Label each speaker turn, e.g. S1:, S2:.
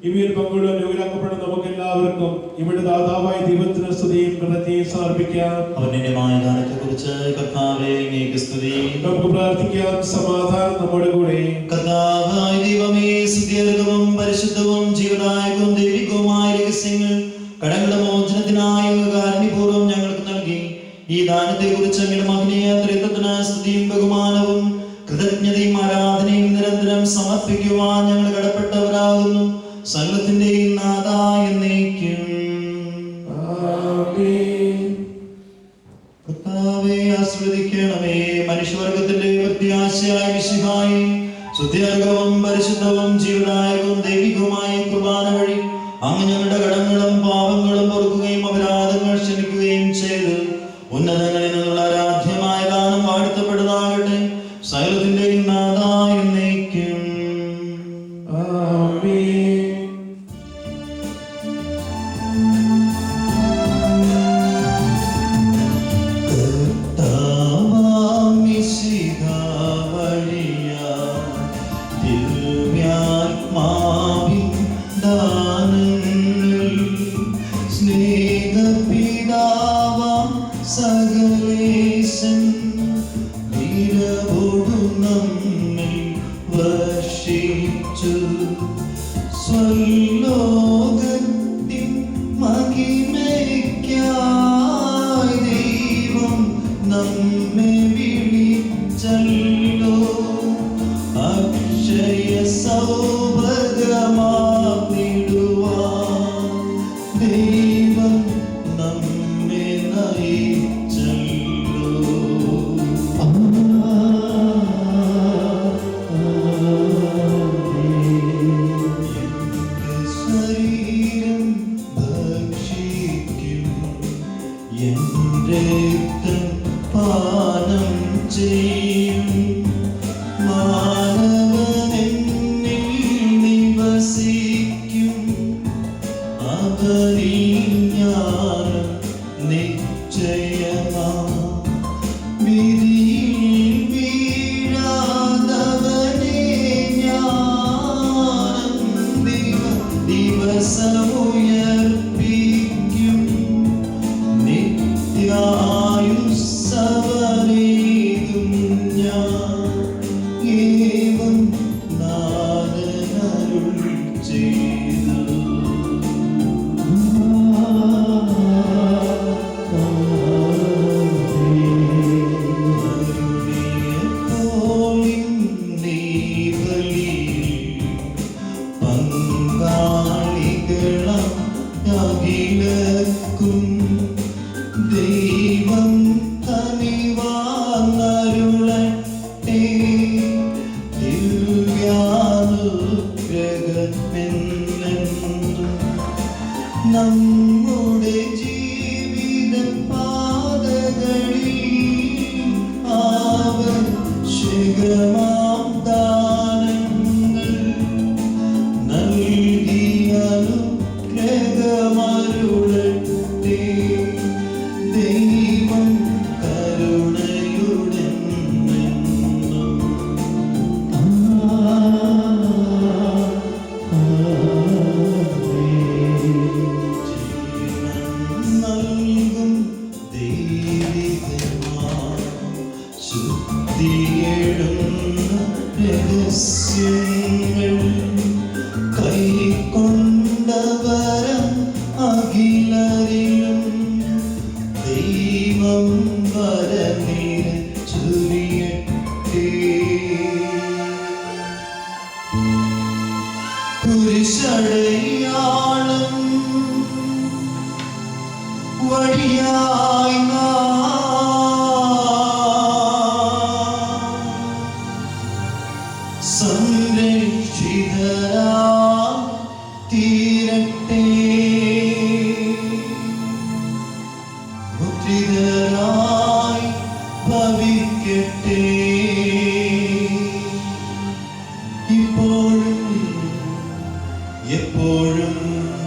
S1: ഇവയിൽ പങ്കുള്ള രോഗിലാക്കപ്പെടുന്ന നമുക്ക് എല്ലാവർക്കും ഇവിടെ ദാതാവായ ദൈവത്തിന് സ്തുതിയും കൃതജ്ഞതയും സമർപ്പിക്കാം. നമുക്ക് പ്രാർത്ഥിക്കാം. സമാധാനം നമ്മുടെ കൂടെ.
S2: കർത്താവായ ദൈവമേ, സ്തുത്യർഹവും പരിശുദ്ധവും ജീവദായകവും ദൈവികവുമായ രഹസ്യങ്ങൾ കടങ്ങളുടെ മോചനത്തിനായി കാരുണ്യപൂർവ്വം ഞങ്ങൾക്ക് നൽകി. ഈ ദാനത്തെ കുറിച്ച് അങ്ങയുടെ മഹനീയ ത്രിത്വത്തിന് സ്തുതിയും ബഹുമാനവും കൃതജ്ഞതയും ആരാധനയും നിരന്തരം സമർപ്പിക്കുവാൻ ഞങ്ങൾ കടപ്പെട്ടവരാകുന്നു. സകലത്തിന്റെയും നാഥാ എന്നേക്കും. കർത്താവേ, ആശീർവദിക്കണമേ. മനുഷ്യവർഗത്തിന്റെ പ്രത്യാശയായ മിശിഹായേ, സ്തുത്യർഹവും പരിശുദ്ധവും ജീവദായകവും ദൈവികവുമായ കുർബാന വഴി അങ്ങ് ഞങ്ങളുടെ കടങ്ങളും പാപങ്ങളും പൊറുക്കുകയും അപരാധങ്ങൾ ക്ഷമിക്കുകയും ചെയ്ത് ഉന്നതങ്ങളിൽ നിന്നുള്ള ആരാധ്യമായ ദാനം വാഴ്ത്തപ്പെടുന്നതാകട്ടെ. സകലത്തിന്റെയും നാഥാ എന്നേക്കും. വഴിയായി തീരട്ടെ. മുദ്രിതരായി ഭവിക്കട്ടെ. ഇപ്പോഴും എപ്പോഴും